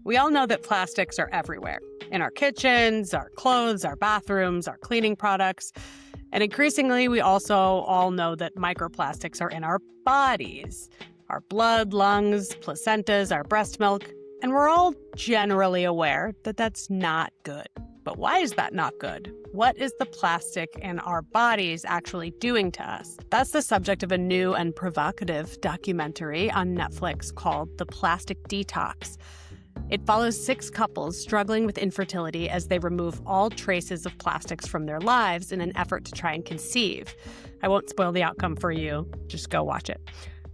We all know that plastics are everywhere, in our kitchens, our clothes, our bathrooms, our cleaning products. And increasingly, we also all know that microplastics are in our bodies, our blood, lungs, placentas, our breast milk. And we're all generally aware that that's not good. But why is that not good? What is the plastic in our bodies actually doing to us? That's the subject of a new and provocative documentary on Netflix called The Plastic Detox. It follows 6 couples struggling with infertility as they remove all traces of plastics from their lives in an effort to try and conceive. I won't spoil the outcome for you. Just go watch it.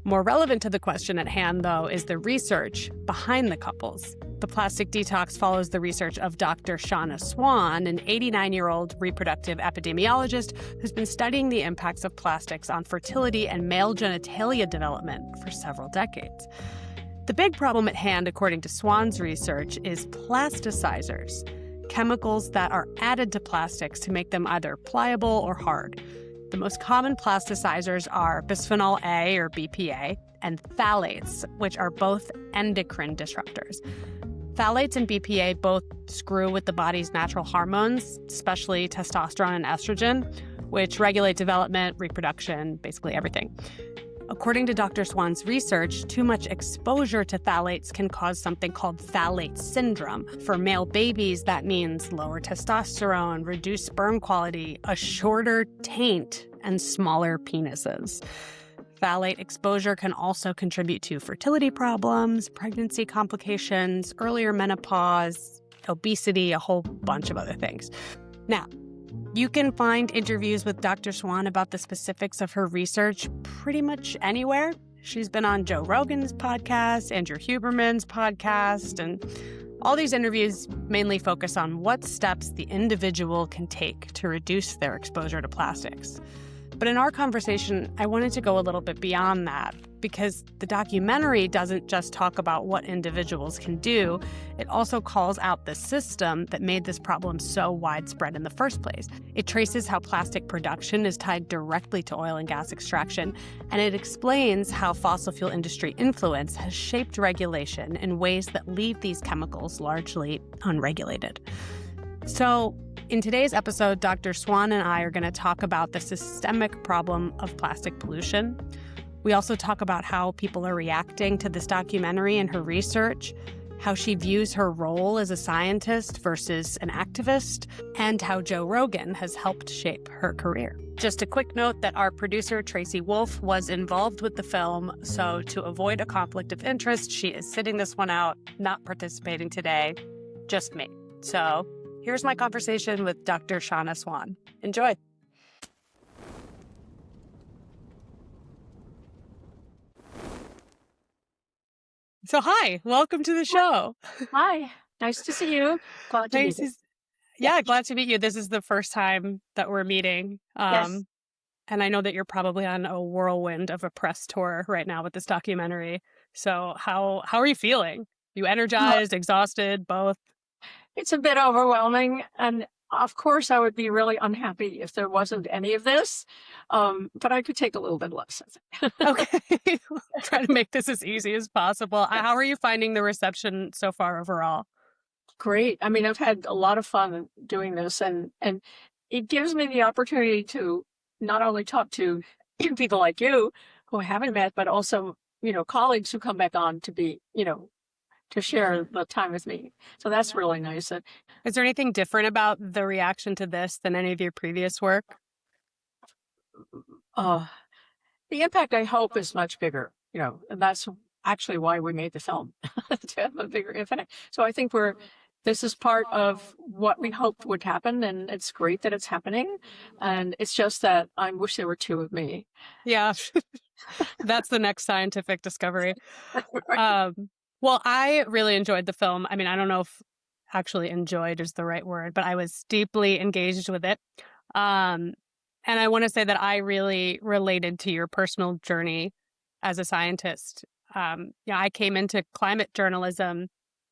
More relevant to the question at hand, though, is the research behind the couples. The Plastic Detox follows the research of Dr. Shanna Swan, an 89-year-old reproductive epidemiologist who's been studying the impacts of plastics on fertility and male genitalia development for several decades. The big problem at hand, according to Swan's research, is plasticizers, chemicals that are added to plastics to make them either pliable or hard. The most common plasticizers are bisphenol A, or BPA, and phthalates, which are both endocrine disruptors. Phthalates and BPA both screw with the body's natural hormones, especially testosterone and estrogen, which regulate development, reproduction, basically everything. According to Dr. Swan's research, too much exposure to phthalates can cause something called phthalate syndrome. For male babies, that means lower testosterone, reduced sperm quality, a shorter taint, and smaller penises. Phthalate exposure can also contribute to fertility problems, pregnancy complications, earlier menopause, obesity, a whole bunch of other things. Now, you can find interviews with Dr. Swan about the specifics of her research pretty much anywhere. She's been on Joe Rogan's podcast, Andrew Huberman's podcast, and all these interviews mainly focus on what steps the individual can take to reduce their exposure to plastics. But in our conversation, I wanted to go a little bit beyond that because the documentary doesn't just talk about what individuals can do. It also calls out the system that made this problem so widespread in the first place. It traces how plastic production is tied directly to oil and gas extraction, and it explains how fossil fuel industry influence has shaped regulation in ways that leave these chemicals largely unregulated. So, in today's episode, Dr. Swan and I are going to talk about the systemic problem of plastic pollution. We also talk about how people are reacting to this documentary and her research, how she views her role as a scientist versus an activist, and how Joe Rogan has helped shape her career. Just a quick note that our producer, Tracy Wolf, was involved with the film, so to avoid a conflict of interest, she is sitting this one out, not participating today, just me. So here's my conversation with Dr. Shanna Swan. Enjoy. So hi, welcome to the show. Hi, nice to see you. Glad to meet you. Yeah, glad to meet you. This is the first time that we're meeting. Yes. And I know that you're probably on a whirlwind of a press tour right now with this documentary. So how are you feeling? You energized, exhausted, both? It's a bit overwhelming. And of course, I would be really unhappy if there wasn't any of this. But I could take a little bit less, I think. Okay. Try to make this as easy as possible. How are you finding the reception so far overall? Great. I mean, I've had a lot of fun doing this, and it gives me the opportunity to not only talk to people like you who I haven't met, but also, colleagues who come back on to be, to share the time with me. So that's really nice. Is there anything different about the reaction to this than any of your previous work? The impact, I hope, is much bigger, and that's actually why we made the film, to have a bigger impact. So I think this is part of what we hoped would happen, and it's great that it's happening. And it's just that I wish there were 2 of me. Yeah, that's the next scientific discovery. Right. Well, I really enjoyed the film. I mean, I don't know if actually enjoyed is the right word, but I was deeply engaged with it. And I want to say that I really related to your personal journey as a scientist. I came into climate journalism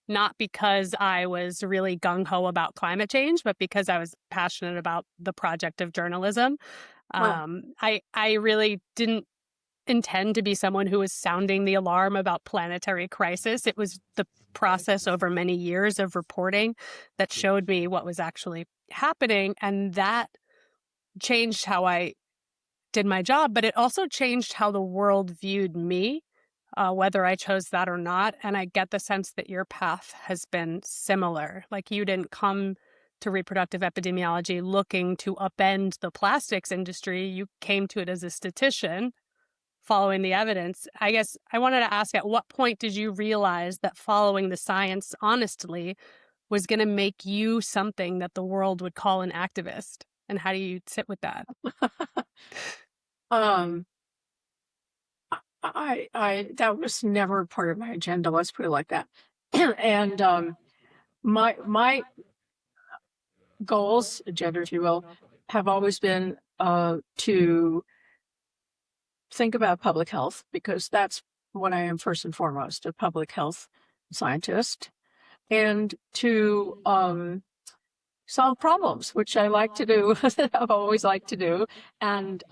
not because I was really gung-ho about climate change, but because I was passionate about the project of journalism. Wow. I really didn't intend to be someone who was sounding the alarm about planetary crisis. It was the process over many years of reporting that showed me what was actually happening. And that changed how I did my job, but it also changed how the world viewed me, whether I chose that or not. And I get the sense that your path has been similar. Like you didn't come to reproductive epidemiology looking to upend the plastics industry. You came to it as a statistician following the evidence. I guess I wanted to ask, at what point did you realize that following the science honestly was going to make you something that the world would call an activist? And how do you sit with that? Um, I that was never part of my agenda. Let's put it like that. And my goals, agenda, if you will, have always been to think about public health, because that's what I am first and foremost, a public health scientist, and to solve problems, which I like to do. I've always liked to do. And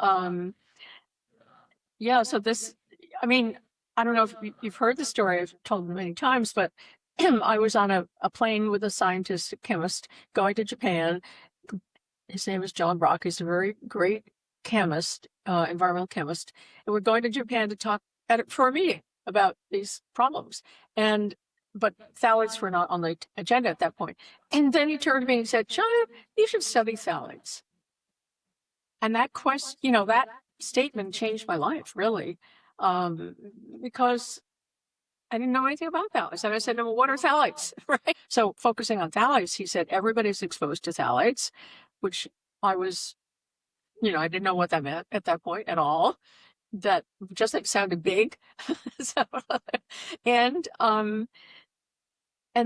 yeah, so this, I mean, I don't know if you've heard the story, I've told it many times, but I was on a plane with a scientist, a chemist, going to Japan. His name is John Brock. He's a very great chemist, environmental chemist. And we're going to Japan to talk for a meeting about these problems. But phthalates were not on the agenda at that point. And then he turned to me and said, Shanna, you should study phthalates. And that question, that statement changed my life, really, because I didn't know anything about phthalates. And I said, well, what are phthalates? Right. So focusing on phthalates, he said, everybody's exposed to phthalates, which I was, I didn't know what that meant at that point at all. That just sounded big. So, and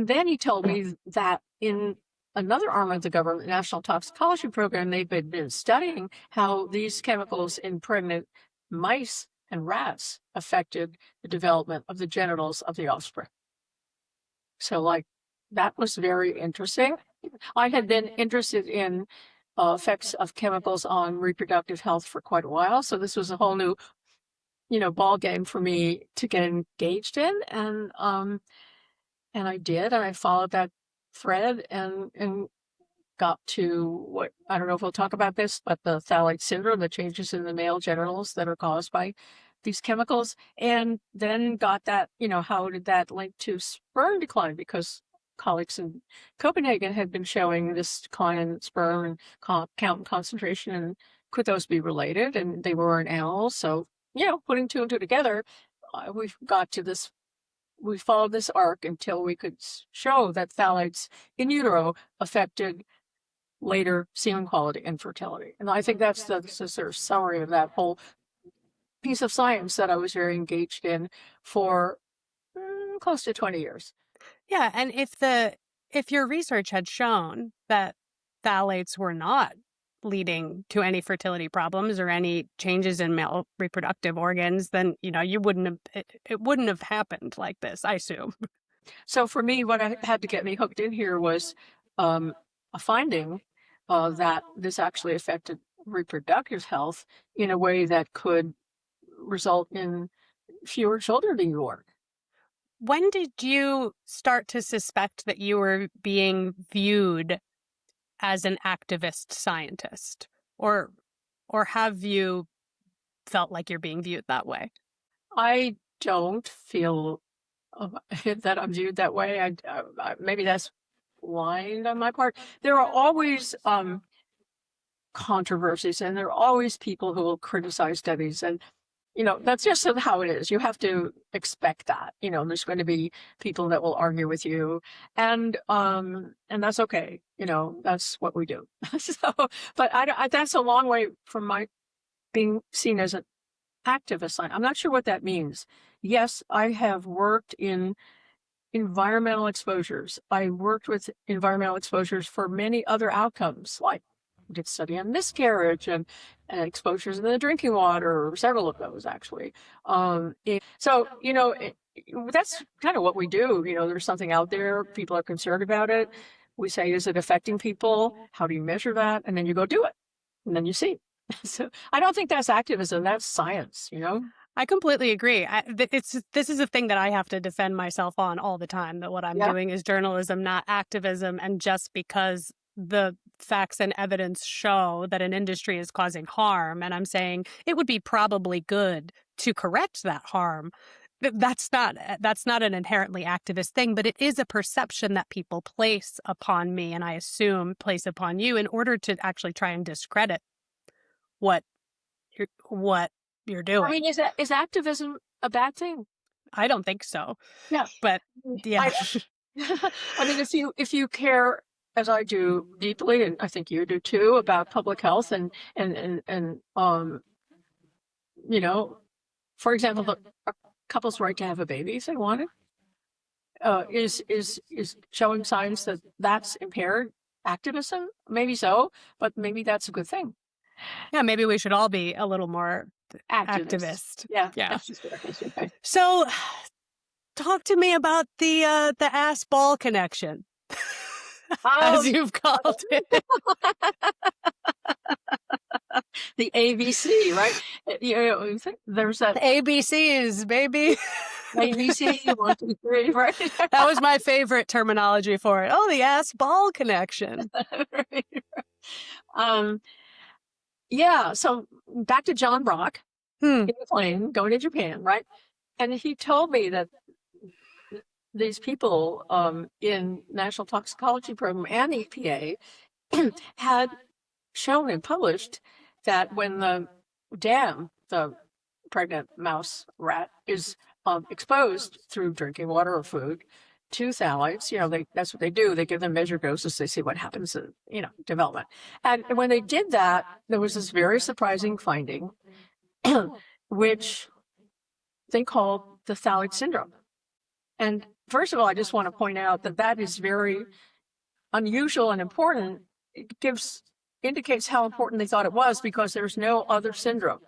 then he told me that in another arm of the government, National Toxicology Program, they've been studying how these chemicals in pregnant mice and rats affected the development of the genitals of the offspring. So, that was very interesting. I had been interested in effects of chemicals on reproductive health for quite a while. So this was a whole new, ball game for me to get engaged in. And I did, and I followed that thread and got to what, I don't know if we'll talk about this, but the phthalate syndrome, the changes in the male genitals that are caused by these chemicals, and then got that, how did that link to sperm decline? Because colleagues in Copenhagen had been showing this decline in sperm and count and concentration, and could those be related? And they were in animals. So, putting two and two together, we got to this. We followed this arc until we could show that phthalates in utero affected later semen quality and fertility. And I think that's the sort of summary of that whole piece of science that I was very engaged in for close to 20 years. Yeah, and if your research had shown that phthalates were not leading to any fertility problems or any changes in male reproductive organs, then you wouldn't have it wouldn't have happened like this, I assume. So for me, what had to get me hooked in here was a finding that this actually affected reproductive health in a way that could result in fewer children being born. When did you start to suspect that you were being viewed as an activist scientist, or have you felt like you're being viewed that way? I don't feel that I'm viewed that way. Maybe that's blind on my part. There are always controversies, and there are always people who will criticize studies, and that's just how it is. You have to expect that. There's going to be people that will argue with you, and that's okay. That's what we do. So, but that's a long way from my being seen as an activist. I'm not sure what that means. Yes, I have worked in environmental exposures. I worked with environmental exposures for many other outcomes, like we did study on miscarriage and exposures in the drinking water, several of those actually. So, that's kind of what we do. There's something out there, people are concerned about it. We say, is it affecting people? How do you measure that? And then you go do it, and then you see. So I don't think that's activism, that's science, I completely agree. This is a thing that I have to defend myself on all the time, that what I'm Yeah. doing is journalism, not activism. And just because the facts and evidence show that an industry is causing harm, and I'm saying it would be probably good to correct that harm, that's not an inherently activist thing, but it is a perception that people place upon me, and I assume place upon you, in order to actually try and discredit what what you're I mean, doing. is activism a bad thing? I don't think so. Yeah. But yeah. I I mean, if you care, as I do deeply, and I think you do too, about public health and you know, for example, a couple's right to have a baby if they want it, is showing signs that that's impaired activism. Maybe so, but maybe that's a good thing. Yeah, maybe we should all be a little more Activist. activist. Yeah. Yeah. That's just what I think. Okay. So talk to me about the ass ball connection, as you've called it. The ABC, right? You know, there's that ABCs, baby. ABC 1, 2, 3, right? That was my favorite terminology for it. Oh, the ass ball connection. Right. Yeah. So back to John Brock in the plane going to Japan, right? And he told me that these people in National Toxicology Program and the EPA had shown and published that when the pregnant mouse rat, is exposed through drinking water or food to phthalates, that's what they do. They give them measured doses. They see what happens in, development. And when they did that, there was this very surprising finding, which they called the phthalate syndrome. And first of all, I just want to point out that that is very unusual and important. It indicates how important they thought it was, because there's no other syndrome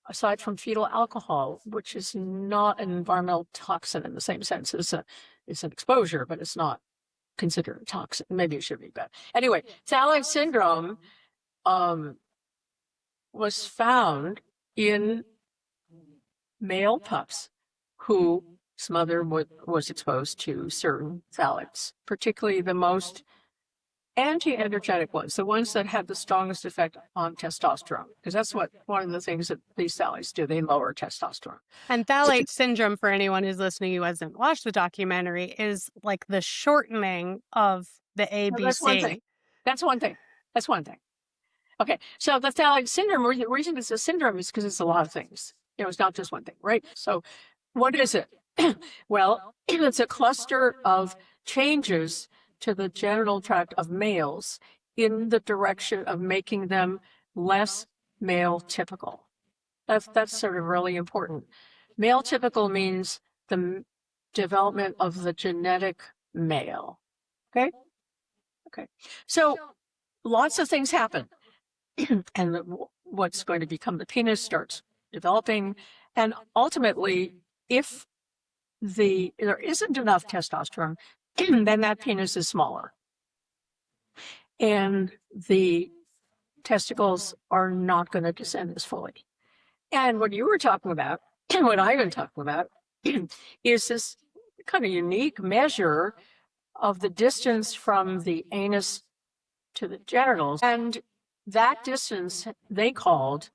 aside from fetal alcohol, which is not an environmental toxin in the same sense as it's an exposure, but it's not considered a toxin. Maybe it should be, but anyway, phthalate syndrome was found in male pups whose mother was exposed to certain phthalates, particularly the most anti-androgenic ones, the ones that have the strongest effect on testosterone, because that's one of the things that these phthalates do. They lower testosterone. And phthalate syndrome, for anyone who's listening who hasn't watched the documentary, is like the shortening of the ABC. That's one thing. Okay, so the phthalate syndrome, the reason it's a syndrome is because it's a lot of things. It's not just one thing, right? So what is it? Well, it's a cluster of changes to the genital tract of males in the direction of making them less male typical. That's sort of really important. Male typical means the development of the genetic male. Okay. So lots of things happen, and what's going to become the penis starts developing, and ultimately, if there isn't enough testosterone, then that penis is smaller, and the testicles are not going to descend as fully. And what you were talking about, and what I've been talking about, is this kind of unique measure of the distance from the anus to the genitals. And that distance they called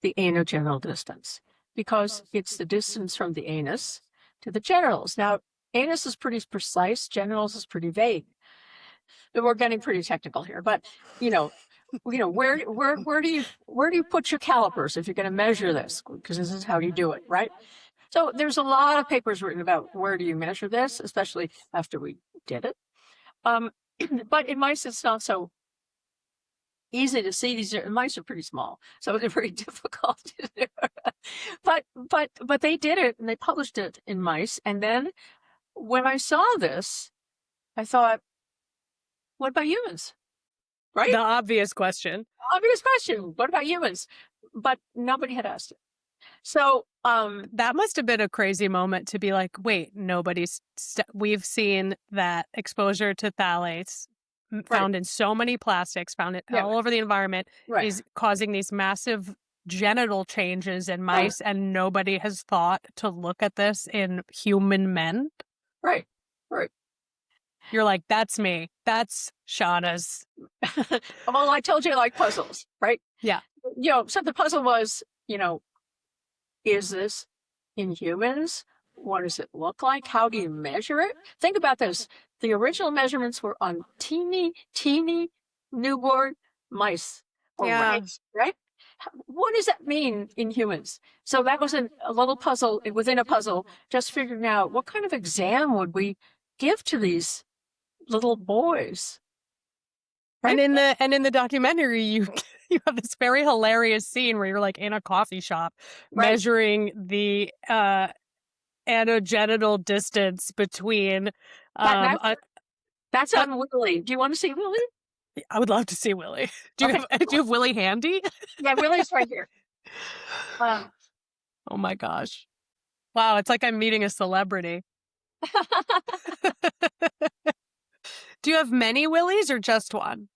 the anogenital distance, because it's the distance from the anus to the genitals. Now, anus is pretty precise, genitals is pretty vague. We're getting pretty technical here, but where do you put your calipers if you're going to measure this? Because this is how you do it, right? So there's a lot of papers written about where do you measure this, especially after we did it. But in mice, it's not so easy to see. Mice are pretty small, so they're very difficult to do. But they did it, and they published it in mice. And then when I saw this, I thought, what about humans? Right? The obvious question. What about humans? But nobody had asked it. So that must have been a crazy moment to be like, wait, we've seen that exposure to phthalates found in so many plastics, found it all over the environment, is causing these massive genital changes in mice, and nobody has thought to look at this in human men. Right. You're like, that's me. That's Shanna's. Well, I told you I like puzzles, right? Yeah. So the puzzle was, is this in humans? What does it look like? How do you measure it? Think about this. The original measurements were on teeny newborn mice or rats, right? What does that mean in humans? So that was a little puzzle within a puzzle, just figuring out what kind of exam would we give to these little boys. Right? And in the documentary, you have this very hilarious scene where you're like in a coffee shop measuring the anogenital distance between. That's on Willie. Do you want to see Willie? I would love to see Willie. Do you have Willie handy? Yeah, Willie's right here. Oh my gosh. Wow, it's like I'm meeting a celebrity. Do you have many Willies or just one?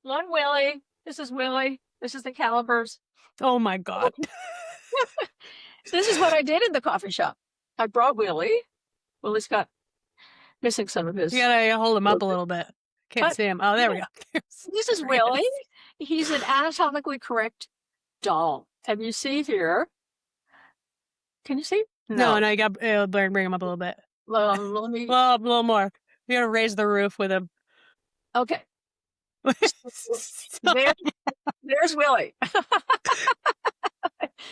One Willie. This is Willie. This is the calipers. Oh my God. This is what I did in the coffee shop. I brought Willie. Willie's got missing some of his. You gotta hold him up a little bit. Can't see him. Oh, there we go. This is Willie. He's an anatomically correct doll. And you see here. Can you see? No, you got bring him up a little bit. Let me. Well, a little more. You gotta raise the roof with him. Okay. There's Willie.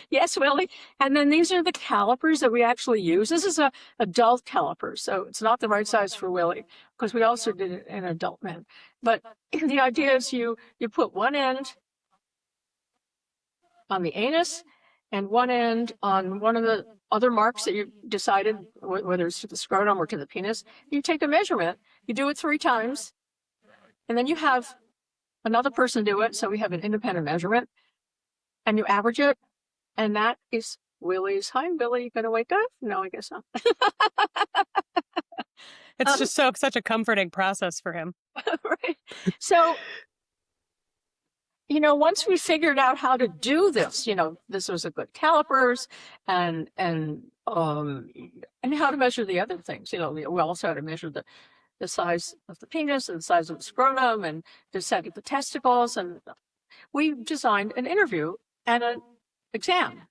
Yes, Willie. And then these are the calipers that we actually use. This is a adult caliper, so it's not the right size for Willie, because we also did it in adult men. But the idea is you put one end on the anus and one end on one of the other marks that you decided, whether it's to the scrotum or to the penis. You take a measurement. You do it 3 times, and then you have another person do it, so we have an independent measurement, and you average it, and that is Willie's. Hi, Willie, you gonna wake up? No, I guess not. It's just such a comforting process for him. Right. So, once we figured out how to do this, this was a good calipers and how to measure the other things. We also had to measure the size of the penis and the size of the scrotum and the size of the testicles. And we designed an interview and an exam.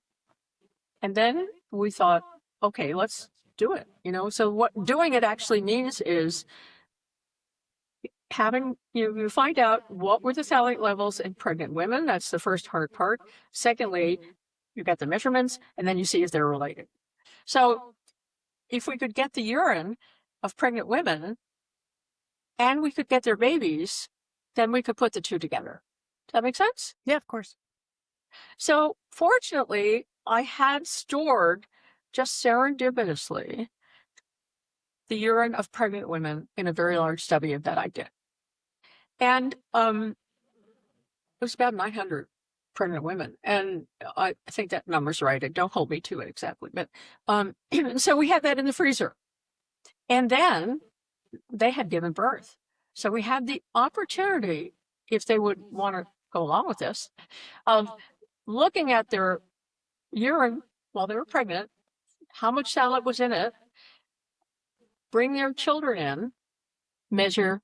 And then we thought, okay, let's do it. So what doing it actually means is having, you find out what were the phthalate levels in pregnant women. That's the first hard part. Secondly, you got the measurements, and then you see if they're related. So if we could get the urine of pregnant women and we could get their babies, then we could put the two together. Does that make sense? Yeah, of course. So fortunately, I had stored, just serendipitously, the urine of pregnant women in a very large study that I did. And it was about 900 pregnant women. And I think that number's right. Don't hold me to it exactly. But so we had that in the freezer. And then they had given birth. So we had the opportunity, if they would want to go along with this, of looking at their urine while they were pregnant, how much phthalate was in it, bring their children in, measure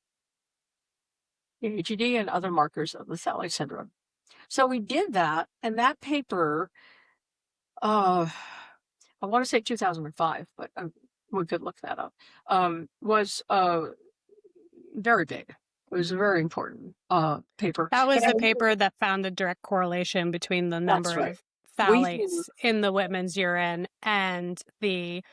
the AGD and other markers of the phthalate syndrome. So we did that, and that paper, I want to say 2005, but we could look that up, was very big. It was a very important paper. That was the paper that found the direct correlation between the number of phthalates in the women's urine and the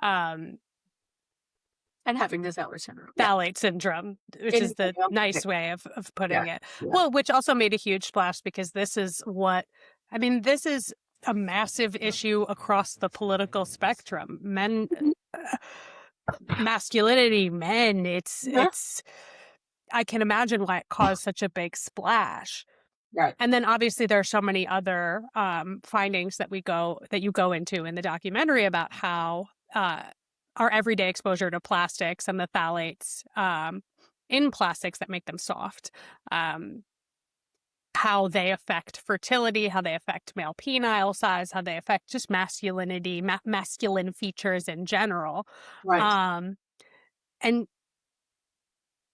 and having the phthalate syndrome. Phthalate syndrome, which is the nice way of putting it. Yeah. Well, which also made a huge splash because this is a massive issue across the political spectrum. Men, masculinity, men, it's I can imagine why it caused such a big splash. Right. And then obviously there are so many other findings that you go into in the documentary about how our everyday exposure to plastics and the phthalates in plastics that make them soft how they affect fertility, how they affect male penile size, how they affect just masculinity, masculine features in general. Right. Um, and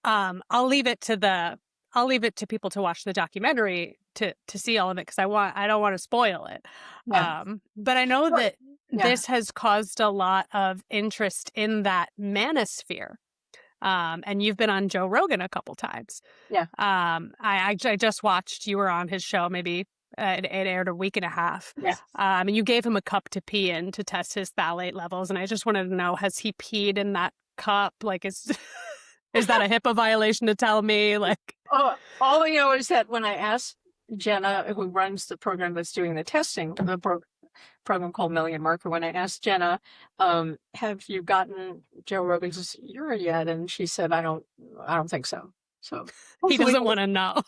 I'll leave it to people to watch the documentary to see all of it because I don't want to spoil it. Yeah. But I know Well, that yeah. this has caused a lot of interest in that manosphere. And you've been on Joe Rogan a couple times. Yeah. I just watched, you were on his show, maybe it aired a week and a half. Yeah. And you gave him a cup to pee in to test his phthalate levels. And I just wanted to know, has he peed in that cup? Like, is that a HIPAA violation to tell me? Like, all I know is that when I asked Jenna, who runs the program that's doing the testing, the program called Million Marker, when I asked Jenna, have you gotten Joe Rogan's urine yet? And she said, I don't think so. So he doesn't want to know.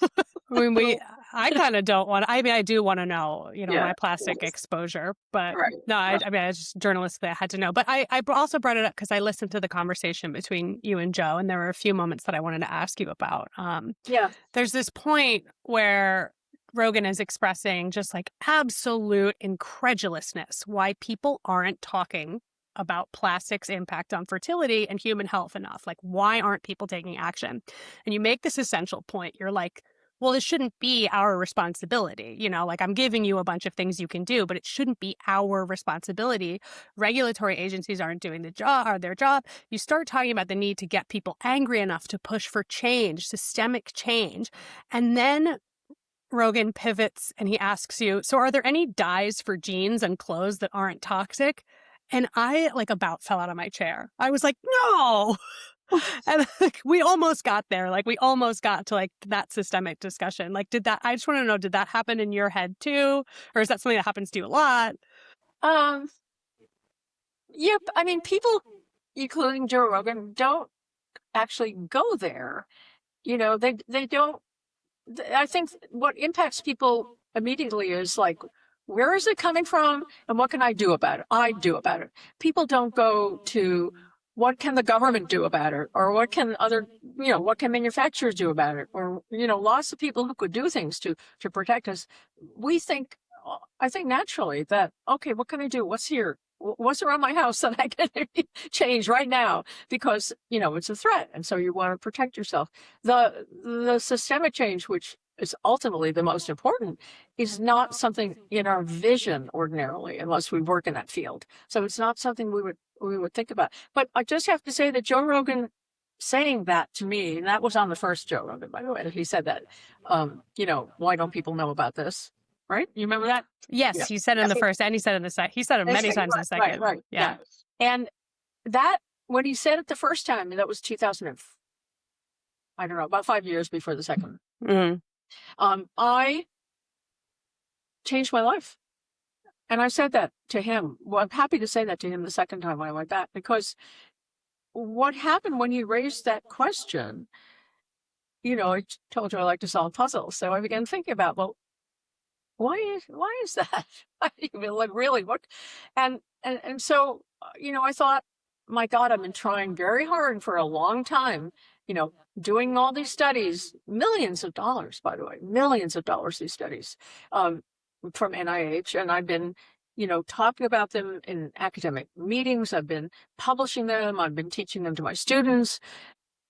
I mean, I kind of don't want. I mean, I do want to know, my plastic exposure, but right. no, I mean, I just journalistically, I had to know. But I also brought it up because I listened to the conversation between you and Joe, and there were a few moments that I wanted to ask you about. There's this point where Rogan is expressing just like absolute incredulousness why people aren't talking about plastic's impact on fertility and human health enough. Like, why aren't people taking action? And you make this essential point. You're like, well, it shouldn't be our responsibility. Like, I'm giving you a bunch of things you can do, but it shouldn't be our responsibility. Regulatory agencies aren't doing their job. You start talking about the need to get people angry enough to push for change, systemic change. And then Rogan pivots and he asks you, so are there any dyes for jeans and clothes that aren't toxic? And I about fell out of my chair. I was like, no. And we almost got there. We almost got to that systemic discussion. I just want to know, did that happen in your head too? Or is that something that happens to you a lot? Yep. I mean, people, including Joe Rogan, don't actually go there. They don't. I think what impacts people immediately is where is it coming from and what can I do about it? People don't go to what can the government do about it, or what can what can manufacturers do about it, or lots of people who could do things to protect us. I think naturally that, okay, what can I do? What's here? What's around my house that I can change right now? Because it's a threat, and so you want to protect yourself. The systemic change, which is ultimately the most important, is not something in our vision ordinarily, unless we work in that field. So it's not something we would think about. But I just have to say that Joe Rogan saying that to me, and that was on the first Joe Rogan, by the way, he said that, why don't people know about this? Right? You remember that? Yes, yeah. He said it in the first, and he said it in the second. He said it many times in the second. Right. Yeah. And that, when he said it the first time, and that was 2000, I don't know, about 5 years before the second. Mm-hmm. I changed my life. And I said that to him. Well, I'm happy to say that to him the second time when I went back, because what happened when he raised that question, I told you I like to solve puzzles. So I began thinking about, well, why is that? I mean, really, what? And so, I thought, my God, I've been trying very hard for a long time, doing all these studies, millions of dollars, by the way, millions of dollars, these studies, from NIH. And I've been, talking about them in academic meetings. I've been publishing them. I've been teaching them to my students.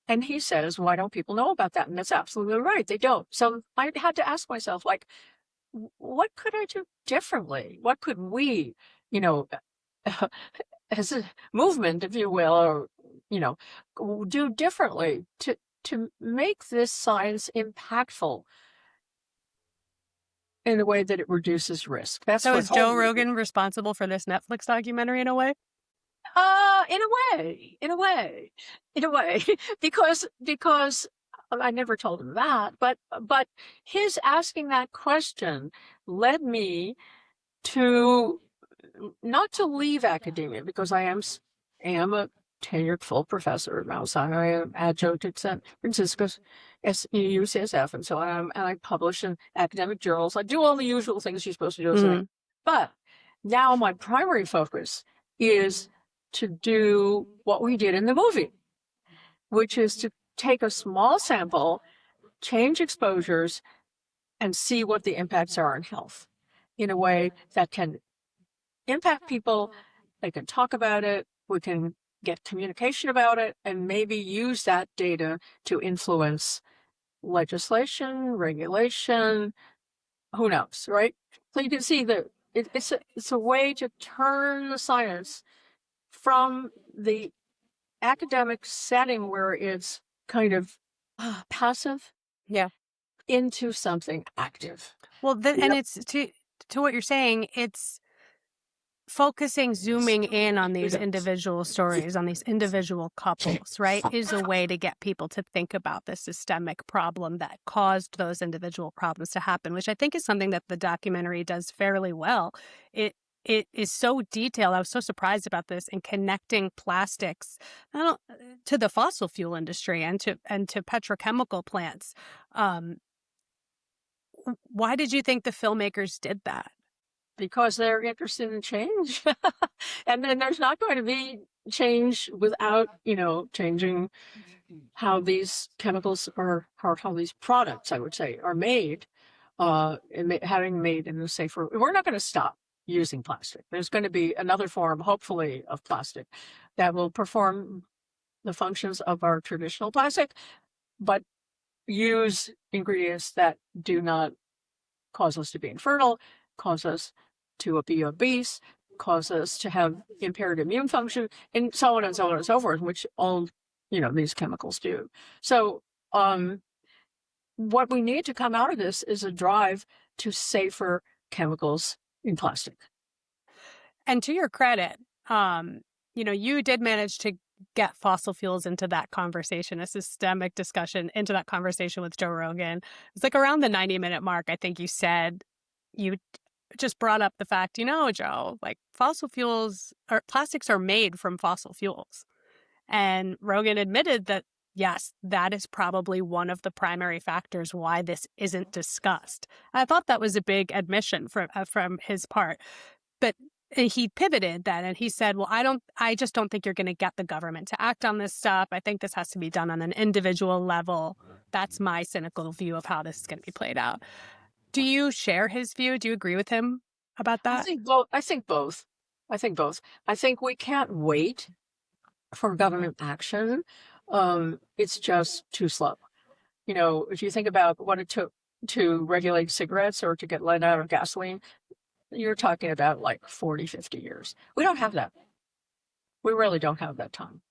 And he says, why don't people know about that? And that's absolutely right. They don't. So I had to ask myself, what could I do differently? What could we, as a movement, if you will, or, do differently to make this science impactful in a way that it reduces risk? So is Joe Rogan responsible for this Netflix documentary in a way? In a way, because I never told him that, but his asking that question led me to not to leave academia, because I am a tenured full professor at Mount Sinai. I am adjunct at San Francisco's UCSF, and so on. And I publish in academic journals. I do all the usual things you're supposed to do. Mm-hmm. But now my primary focus is to do what we did in the movie, which is to take a small sample, change exposures, and see what the impacts are on health in a way that can impact people. They can talk about it. We can get communication about it and maybe use that data to influence legislation, regulation, who knows, right? So you can see that it's a way to turn the science from the academic setting where it's kind of passive Yeah. into something active. Well, and it's to what you're saying, it's zooming in on these individual stories, on these individual couples, right, is a way to get people to think about the systemic problem that caused those individual problems to happen, which I think is something that the documentary does fairly well. It is so detailed. I was so surprised about this, in connecting plastics to the fossil fuel industry and to petrochemical plants. Why did you think the filmmakers did that? Because they're interested in change. And then there's not going to be change without, changing how these chemicals or how these products, I would say, are made, and having made in a safer. We're not going to stop using plastic. There's going to be another form, hopefully, of plastic that will perform the functions of our traditional plastic, but use ingredients that do not cause us to be infertile, cause us to be obese, cause us to have impaired immune function, and so on and so on and so forth, which all, these chemicals do. So what we need to come out of this is a drive to safer chemicals in plastic. And to your credit, you did manage to get fossil fuels into that conversation, a systemic discussion into that conversation with Joe Rogan. It's like around the 90-minute mark, I think you said, you just brought up the fact, Joe, like fossil fuels or plastics are made from fossil fuels. And Rogan admitted that, yes, that is probably one of the primary factors why this isn't discussed. I thought that was a big admission from his part. But he pivoted then and he said, well, I just don't think you're going to get the government to act on this stuff. I think this has to be done on an individual level. That's my cynical view of how this is going to be played out. Do you share his view? Do you agree with him about that? I think both. I think we can't wait for government action. It's just too slow. If you think about what it took to regulate cigarettes or to get lead out of gasoline, you're talking about like 40, 50 years. We don't have that. We really don't have that time.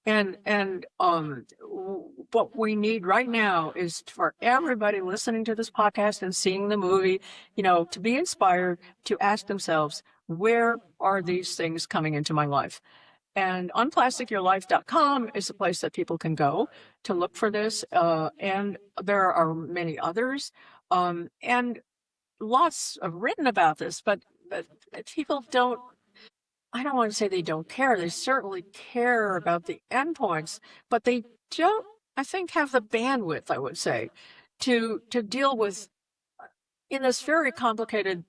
And what we need right now is for everybody listening to this podcast and seeing the movie, to be inspired, to ask themselves, where are these things coming into my life? And unplasticyourlife.com is a place that people can go to look for this. And there are many others. And lots of written about this, but people don't, I don't want to say they don't care. They certainly care about the endpoints, but they don't, I think, have the bandwidth, I would say, to deal with, in this very complicated,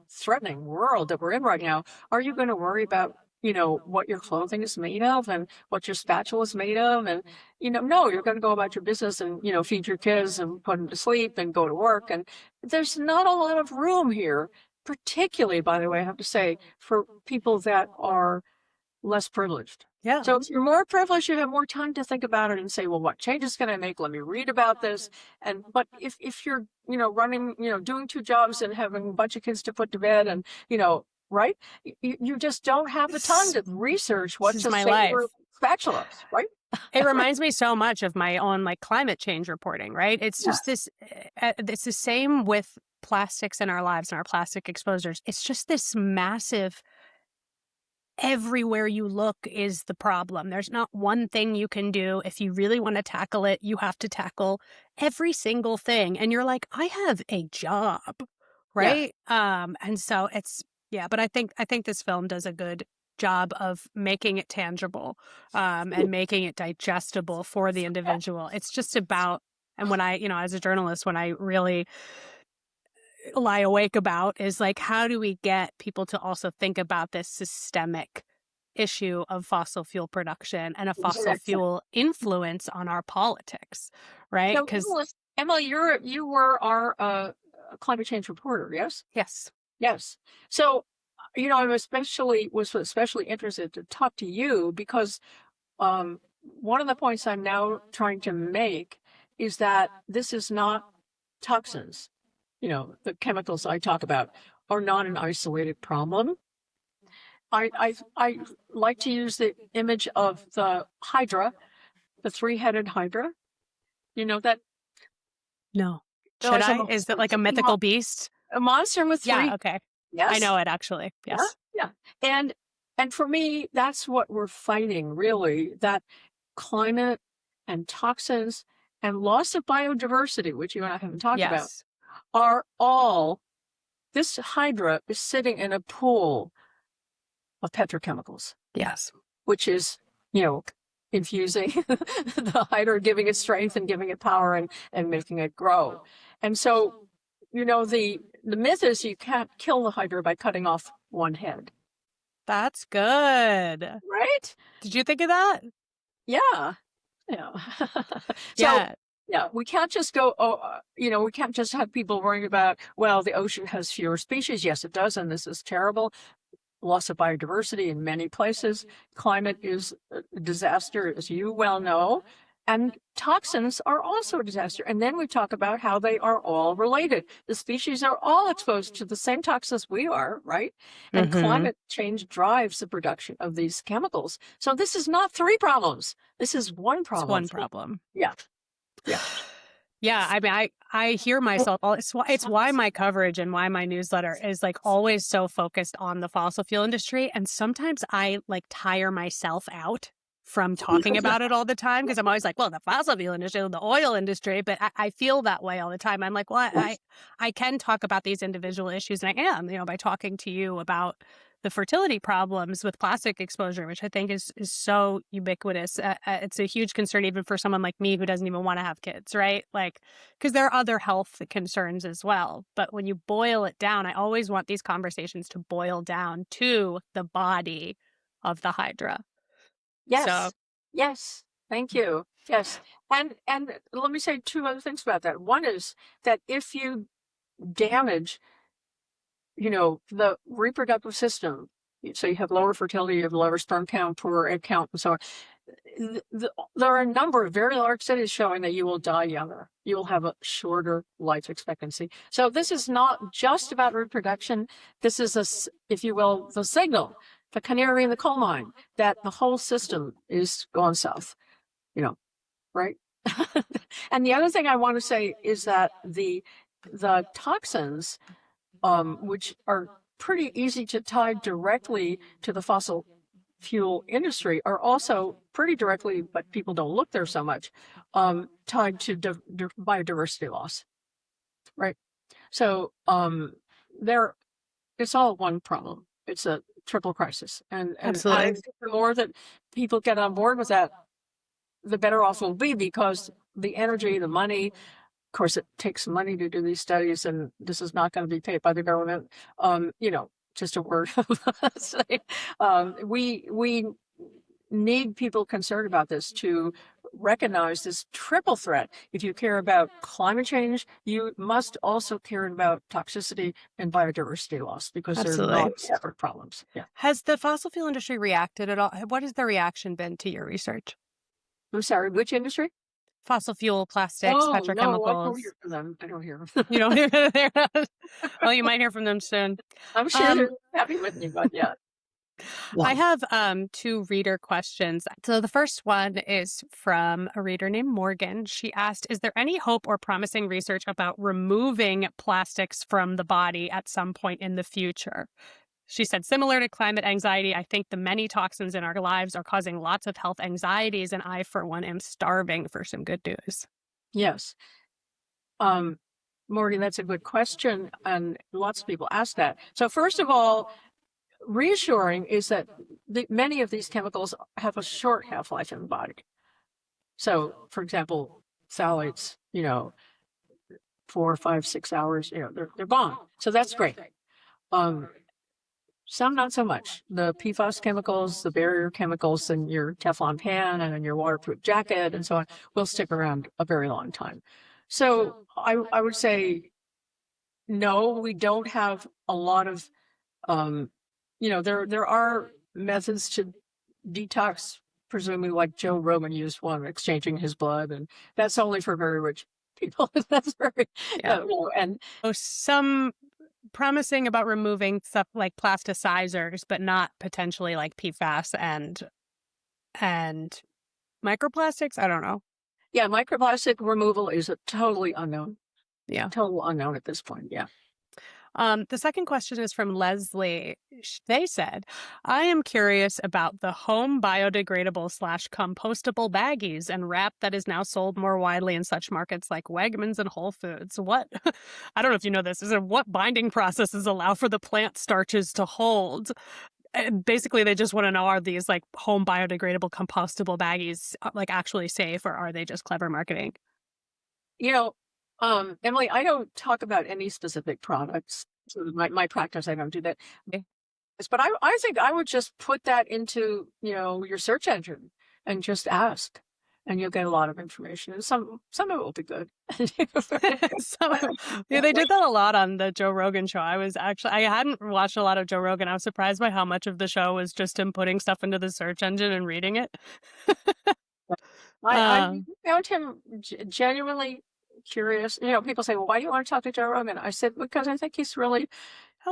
threatening world that we're in right now. Are you going to worry about, what your clothing is made of and what your spatula is made of? And, no, you're going to go about your business and, feed your kids and put them to sleep and go to work. And there's not a lot of room here, particularly, by the way, I have to say, for people that are less privileged. Yeah. So if you're more privileged, you have more time to think about it and say, well, what changes can I make? Let me read about this. But if you're, running, doing two jobs and having a bunch of kids to put to bed and, right? You just don't have the time to research what's my life. Spatulas, right? It reminds me so much of my own climate change reporting, right? It's just this, it's the same with plastics in our lives and our plastic exposures. It's just this massive, everywhere you look is the problem. There's not one thing you can do. If you really want to tackle it, you have to tackle every single thing. And you're like, I have a job, right? Yeah. And so but I think this film does a good job of making it tangible, and making it digestible for the individual. It's just about, and when I, as a journalist, when I really lie awake about is how do we get people to also think about this systemic issue of fossil fuel production and a fossil fuel influence on our politics, right? Because Emily, you were our climate change reporter, yes? Yes. Yes. So, I was especially interested to talk to you because one of the points I'm now trying to make is that this is not toxins. The chemicals I talk about are not an isolated problem. I like to use the image of the Hydra, the three-headed Hydra. You know that No. no, Should it's a I? Is it like a mythical beast? monster with Yeah. three. Okay. I Yes. know it actually. Yeah. Yes. Yeah. And for me, that's what we're fighting, really. That climate and toxins and loss of biodiversity, which you and I haven't talked about, Yes. are all. This Hydra is sitting in a pool of petrochemicals, Yes. which is, infusing the Hydra, giving it strength and giving it power and making it grow. And so, the myth is you can't kill the Hydra by cutting off one head. That's good. Right? Did you think of that? Yeah. Yeah. So, Yeah. yeah, we can't just go, we can't just have people worrying about, well, the ocean has fewer species. Yes, it does. And this is terrible. Loss of biodiversity in many places. Climate is a disaster, as you well know. And toxins are also a disaster. And then we talk about how they are all related. The species are all exposed to the same toxins we are, right? And climate change drives the production of these chemicals. So this is not three problems. This is one It's problem. one problem. Yeah. Yeah. Yeah, I mean, I hear myself. It's why my coverage and why my newsletter is like always so focused on the fossil fuel industry. And sometimes I like tire myself out from talking about it all the time because I'm always like, well, the fossil fuel industry, the oil industry. But I feel that way all the time. I'm like, well, I can talk about these individual issues, and I am, by talking to you about the fertility problems with plastic exposure, which I think is so ubiquitous. It's a huge concern even for someone like me who doesn't even want to have kids, right? Like, because there are other health concerns as well. But when you boil it down, I always want these conversations to boil down to the body of the Hydra. Yes. So, Yes. Thank you. Yes. And let me say two other things about that. One is that if you damage, the reproductive system, so you have lower fertility, you have lower sperm count, poorer egg count, and so on. There are a number of very large studies showing that you will die younger. You will have a shorter life expectancy. So this is not just about reproduction. This is, if you will, the signal, the canary in the coal mine, that the whole system is going south, right? And the other thing I want to say is that the toxins, which are pretty easy to tie directly to the fossil fuel industry, are also pretty directly, but people don't look there so much, tied to biodiversity loss, right? So it's all one problem. It's a triple crisis, and absolutely. I think the more that people get on board with that, the better off we'll be, because the energy, the money, of course, it takes money to do these studies, and this is not going to be paid by the government. Just a word. We need people concerned about this to recognize this triple threat. If you care about climate change, you must also care about toxicity and biodiversity loss, because they're not separate problems. Yeah. Has the fossil fuel industry reacted at all? What has their reaction been to your research? I'm sorry, which industry? Fossil fuel, plastics, petrochemicals. No, I don't hear from them. I don't hear them. You don't hear them? Well, you might hear from them soon. I'm sure they're happy with me, but yeah. I have two reader questions. So the first one is from a reader named Morgan. She asked, is there any hope or promising research about removing plastics from the body at some point in the future? She said, similar to climate anxiety, I think the many toxins in our lives are causing lots of health anxieties, and I, for one, am starving for some good news. Yes. Morgan, that's a good question, and lots of people ask that. So first of all, reassuring is that many of these chemicals have a short half-life in the body. So, for example, phthalates, 4, 5, 6 hours, they're gone. So that's great. Some not so much. The PFAS chemicals, the barrier chemicals in your Teflon pan and in your waterproof jacket and so on will stick around a very long time. So I would say, no, we don't have a lot of, there are methods to detox, presumably like Joe Rogan used one, exchanging his blood, and that's only for very rich people. That's very, Yeah. and Some promising about removing stuff like plasticizers, but not potentially like PFAS and microplastics. I don't know. yeah, microplastic removal is a totally unknown, Yeah. total unknown at this point. Yeah. The second question is from Leslie. They said, I am curious about the home biodegradable / compostable baggies and wrap that is now sold more widely in such markets like Wegmans and Whole Foods. What, I don't know if you know this, is what binding processes allow for the plant starches to hold? And basically, they just want to know, are these like home biodegradable compostable baggies like actually safe, or are they just clever marketing? Emily, I don't talk about any specific products. So my practice, I don't do that. Okay. But I think I would just put that into, your search engine and just ask, and you'll get a lot of information. And some of it will be good. Yeah, they did that a lot on the Joe Rogan show. I hadn't watched a lot of Joe Rogan. I was surprised by how much of the show was just him putting stuff into the search engine and reading it. I found him genuinely curious. People say, well, why do you want to talk to Joe Rogan? I said, because I think he's really,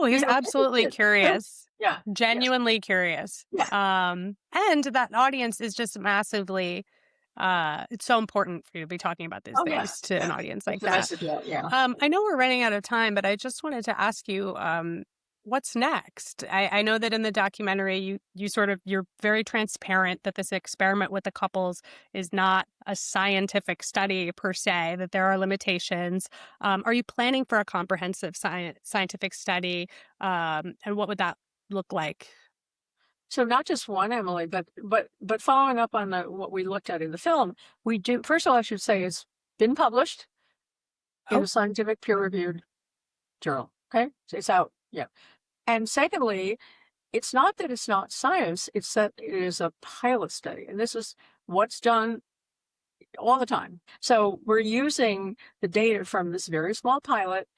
He's absolutely curious. Yeah. Genuinely curious. Yeah. And that audience is just massively, it's so important for you to be talking about these things to an audience like that. I know we're running out of time, but I just wanted to ask you, what's next? I know that in the documentary, you're very transparent that this experiment with the couples is not a scientific study per se, that there are limitations. Are you planning for a comprehensive scientific study? And what would that look like? So not just one, Emily, but following up on what we looked at in the film, we do. First of all, I should say it's been published in a scientific peer-reviewed journal. Okay, so it's out. Yeah. And secondly, it's not that it's not science, it's that it is a pilot study. And this is what's done all the time. So we're using the data from this very small pilot.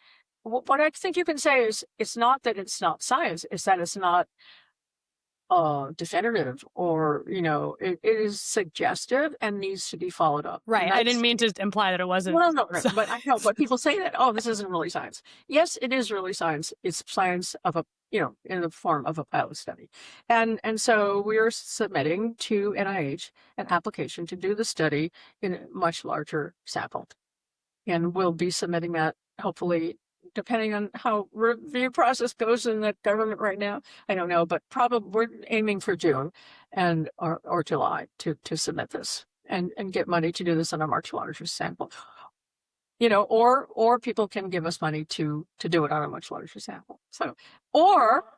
What I think you can say is it's not that it's not science, it's that it's not definitive, or it is suggestive and needs to be followed up. Right. I didn't mean to imply that it wasn't. Well, no, but I know. But people say that, oh, this isn't really science. Yes, it is really science. It's science of in the form of a pilot study, and so we are submitting to NIH an application to do the study in a much larger sample, and we'll be submitting that hopefully, depending on how review process goes in the government right now, I don't know, but probably we're aiming for June or July to submit this and get money to do this on a much larger sample. Or people can give us money to do it on a much larger sample. So,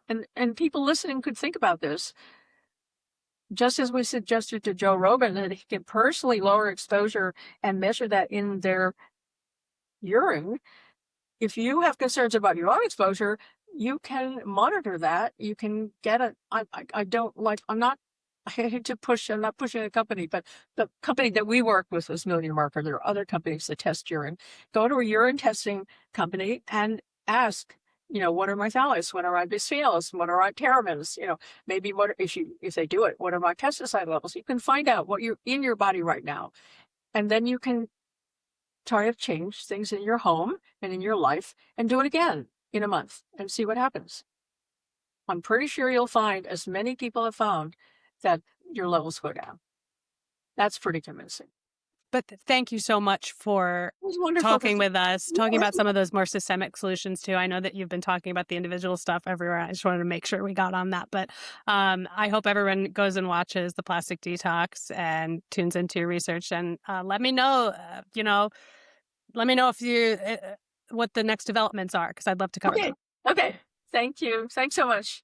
and people listening could think about this, just as we suggested to Joe Rogan, that he can personally lower exposure and measure that in their urine. If you have concerns about your own exposure, you can monitor that. You can get I hate to push, I'm not pushing a company, but the company that we work with was Million Marker. There are other companies that test urine. Go to a urine testing company and ask, what are my phthalates? What are my bisphenols? What are my terramins? Maybe if they do it, what are my pesticide levels? You can find out what you're in your body right now. And then you can try to change things in your home and in your life and do it again in a month and see what happens. I'm pretty sure you'll find, as many people have found, that your levels go down. That's pretty convincing. But thank you so much for talking with us, talking about some of those more systemic solutions too. I know that you've been talking about the individual stuff everywhere. I just wanted to make sure we got on that. But I hope everyone goes and watches the Plastic Detox and tunes into your research. And let me know, let me know if what the next developments are, because I'd love to cover them. Okay. Thank you. Thanks so much.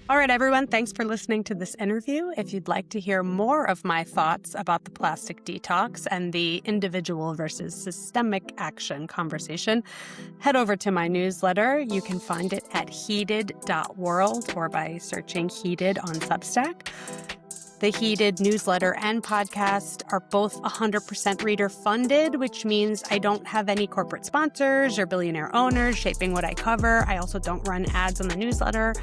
All right, everyone, thanks for listening to this interview. If you'd like to hear more of my thoughts about the plastic detox and the individual versus systemic action conversation, head over to my newsletter. You can find it at heated.world or by searching Heated on Substack. The Heated newsletter and podcast are both 100% reader funded, which means I don't have any corporate sponsors or billionaire owners shaping what I cover. I also don't run ads on the newsletter.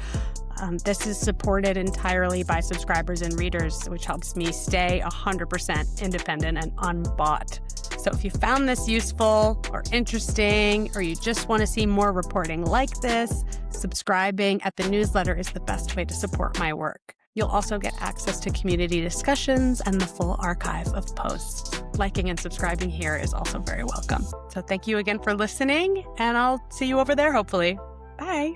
This is supported entirely by subscribers and readers, which helps me stay 100% independent and unbought. So if you found this useful or interesting, or you just want to see more reporting like this, subscribing at the newsletter is the best way to support my work. You'll also get access to community discussions and the full archive of posts. Liking and subscribing here is also very welcome. So thank you again for listening, and I'll see you over there, hopefully. Bye.